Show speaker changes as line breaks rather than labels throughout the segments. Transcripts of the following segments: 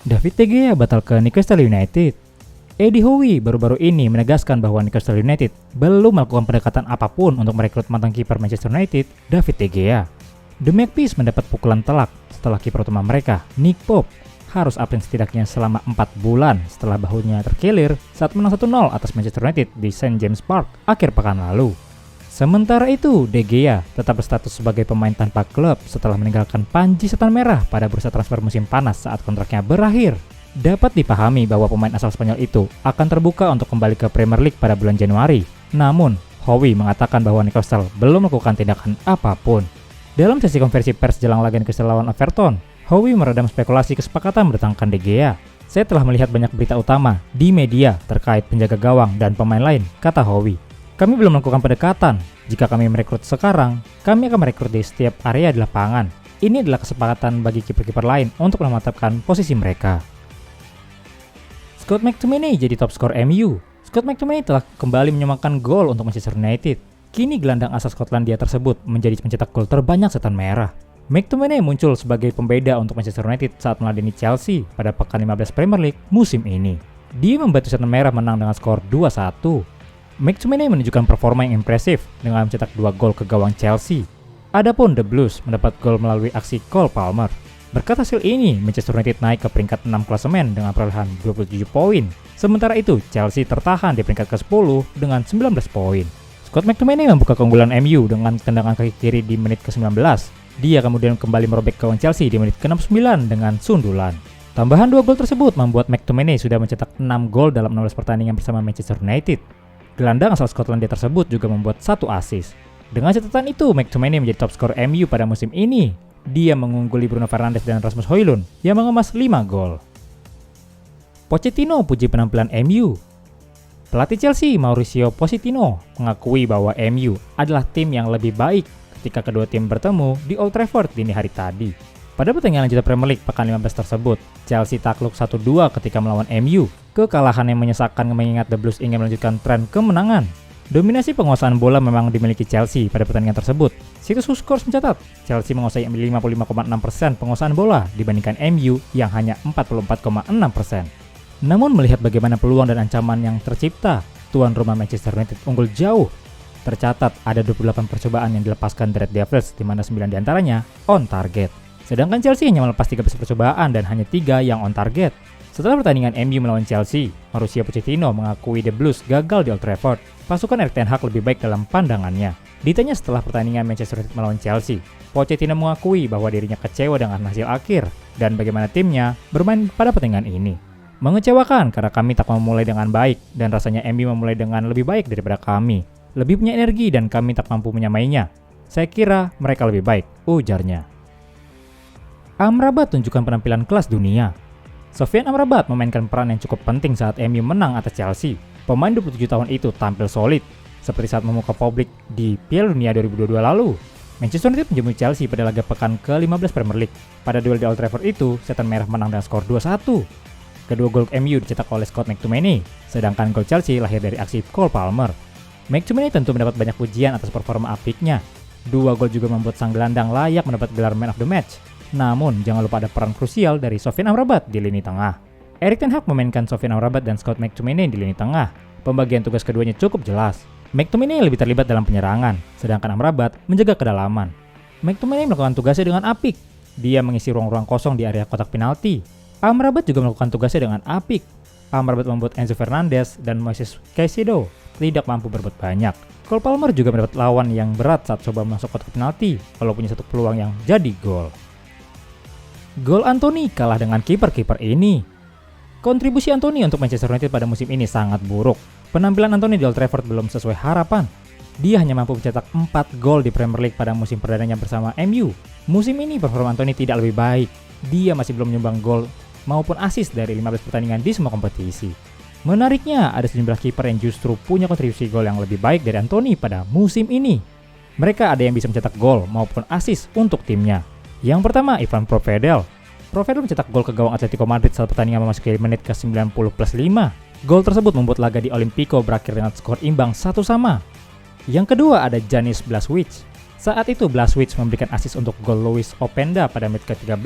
David De Gea batal ke Newcastle United. Eddie Howe baru-baru ini menegaskan bahwa Newcastle United belum melakukan pendekatan apapun untuk merekrut mantan kiper Manchester United, David De Gea. The Magpies mendapat pukulan telak setelah kiper utama mereka, Nick Pope, harus absen setidaknya selama 4 bulan setelah bahunya terkilir saat menang 1-0 atas Manchester United di St. James Park akhir pekan lalu. Sementara itu, De Gea tetap berstatus sebagai pemain tanpa klub setelah meninggalkan Panji Setan Merah pada bursa transfer musim panas saat kontraknya berakhir. Dapat dipahami bahwa pemain asal Spanyol itu akan terbuka untuk kembali ke Premier League pada bulan Januari. Namun, Howe mengatakan bahwa Newcastle belum melakukan tindakan apapun. Dalam sesi konversi pers jelang laga Newcastle lawan Everton, Howe meredam spekulasi kesepakatan mendatangkan De Gea. Saya telah melihat banyak berita utama di media terkait penjaga gawang dan pemain lain, kata Howe. Kami belum melakukan pendekatan. Jika kami merekrut sekarang, kami akan merekrut di setiap area di lapangan. Ini adalah kesepakatan bagi kiper-kiper lain untuk memantapkan posisi mereka. Scott McTominay jadi top skor MU. Scott McTominay telah kembali menyumbangkan gol untuk Manchester United. Kini gelandang asal Skotlandia tersebut menjadi pencetak gol terbanyak Setan Merah. McTominay muncul sebagai pembeda untuk Manchester United saat meladeni Chelsea pada pekan 15 Premier League musim ini. Dia membantu Setan Merah menang dengan skor 2-1. McTominay menunjukkan performa yang impresif dengan mencetak 2 gol ke gawang Chelsea. Adapun The Blues mendapat gol melalui aksi Cole Palmer. Berkat hasil ini, Manchester United naik ke peringkat 6 klasemen dengan perolehan 27 poin. Sementara itu, Chelsea tertahan di peringkat ke-10 dengan 19 poin. Scott McTominay membuka keunggulan MU dengan tendangan kaki kiri di menit ke-19. Dia kemudian kembali merobek gawang Chelsea di menit ke-69 dengan sundulan. Tambahan 2 gol tersebut membuat McTominay sudah mencetak 6 gol dalam 16 pertandingan bersama Manchester United. Gelandang asal Skotlandia tersebut juga membuat 1 assist. Dengan catatan itu, McTominay menjadi top skor MU pada musim ini. Dia mengungguli Bruno Fernandes dan Rasmus Højlund yang mengemas 5 gol. Pochettino puji penampilan MU. Pelatih Chelsea Mauricio Pochettino mengakui bahwa MU adalah tim yang lebih baik ketika kedua tim bertemu di Old Trafford dini hari tadi. Pada pertandingan lanjutan Premier League pekan 15 tersebut, Chelsea takluk 1-2 ketika melawan MU. Kekalahan yang menyesakkan mengingat The Blues ingin melanjutkan tren kemenangan. Dominasi penguasaan bola memang dimiliki Chelsea pada pertandingan tersebut. Situs WhoScores mencatat, Chelsea menguasai 55,6% penguasaan bola dibandingkan MU yang hanya 44,6%. Namun melihat bagaimana peluang dan ancaman yang tercipta, tuan rumah Manchester United unggul jauh. Tercatat ada 28 percobaan yang dilepaskan The Red Devils, di mana 9 diantaranya on target. Sedangkan Chelsea hanya melepas 13 percobaan dan hanya 3 yang on target. Setelah pertandingan MU melawan Chelsea, Mauricio Pochettino mengakui The Blues gagal di Old Trafford. Pasukan Erik ten Hag lebih baik dalam pandangannya. Ditanya setelah pertandingan Manchester United melawan Chelsea, Pochettino mengakui bahwa dirinya kecewa dengan hasil akhir dan bagaimana timnya bermain pada pertandingan ini. Mengecewakan karena kami tak memulai dengan baik dan rasanya MU memulai dengan lebih baik daripada kami. Lebih punya energi dan kami tak mampu menyamainya. Saya kira mereka lebih baik, ujarnya. Amrabat tunjukkan penampilan kelas dunia. Sofyan Amrabat memainkan peran yang cukup penting saat MU menang atas Chelsea. Pemain 27 tahun itu tampil solid, seperti saat memuka publik di Piala Dunia 2022 lalu. Manchester United menjamu Chelsea pada laga pekan ke-15 Premier League. Pada duel di Old Trafford itu, Setan Merah menang dengan skor 2-1. Kedua gol MU dicetak oleh Scott McTominay, sedangkan gol Chelsea lahir dari aksi Cole Palmer. McTominay tentu mendapat banyak pujian atas performa apiknya. 2 gol juga membuat sang gelandang layak mendapat gelar Man of the Match. Namun, jangan lupa ada peran krusial dari Sofyan Amrabat di lini tengah. Erik ten Hag memainkan Sofyan Amrabat dan Scott McTominay di lini tengah. Pembagian tugas keduanya cukup jelas. McTominay lebih terlibat dalam penyerangan, sedangkan Amrabat menjaga kedalaman. McTominay melakukan tugasnya dengan apik. Dia mengisi ruang-ruang kosong di area kotak penalti. Amrabat juga melakukan tugasnya dengan apik. Amrabat membuat Enzo Fernandez dan Moises Caicedo tidak mampu berbuat banyak. Cole Palmer juga mendapat lawan yang berat saat coba masuk kotak penalti, walau punya satu peluang yang jadi gol. Gol Anthony kalah dengan kiper-kiper ini. Kontribusi Anthony untuk Manchester United pada musim ini sangat buruk. Penampilan Anthony di Old Trafford belum sesuai harapan. Dia hanya mampu mencetak 4 gol di Premier League pada musim perdananya bersama MU. Musim ini performa Anthony tidak lebih baik. Dia masih belum menyumbang gol maupun assist dari 15 pertandingan di semua kompetisi. Menariknya, ada sejumlah kiper yang justru punya kontribusi gol yang lebih baik dari Anthony pada musim ini. Mereka ada yang bisa mencetak gol maupun assist untuk timnya. Yang pertama, Ivan Provedel. Provedel mencetak gol ke gawang Atletico Madrid saat pertandingan memasuki menit ke-90+5. Gol tersebut membuat laga di Olimpico berakhir dengan skor imbang 1-1. Yang kedua ada Janis Blažević. Saat itu Blažević memberikan assist untuk gol Luis Openda pada menit ke-13.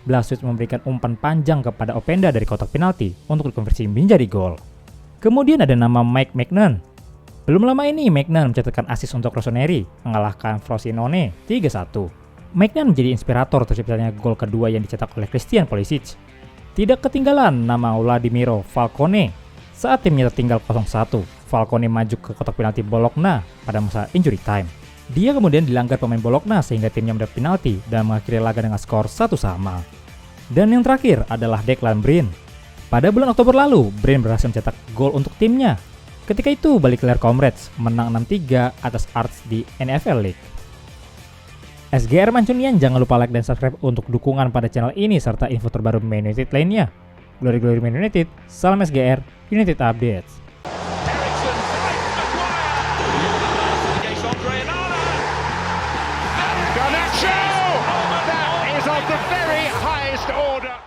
Blažević memberikan umpan panjang kepada Openda dari kotak penalti untuk dikonversi menjadi gol. Kemudian ada nama Mike Maignan. Belum lama ini Maignan mencatatkan assist untuk Rossoneri, mengalahkan Frosinone 3-1. Maignan menjadi inspirator terciptanya gol kedua yang dicetak oleh Christian Pulisic. Tidak ketinggalan nama Vladimiro Falcone. Saat timnya tertinggal 0-1, Falcone maju ke kotak penalti Bologna pada masa injury time. Dia kemudian dilanggar pemain Bologna sehingga timnya mendapat penalti dan mengakhiri laga dengan skor 1-1. Dan yang terakhir adalah Declan Breen. Pada bulan Oktober lalu, Breen berhasil mencetak gol untuk timnya. Ketika itu, Balikler Comrades menang 6-3 atas Arts di NFL League. SGR Mancunian, jangan lupa like dan subscribe untuk dukungan pada channel ini serta info terbaru Man United lainnya. Glory Man United, salam SGR, United Updates.
Garnacho! That is of the very highest order.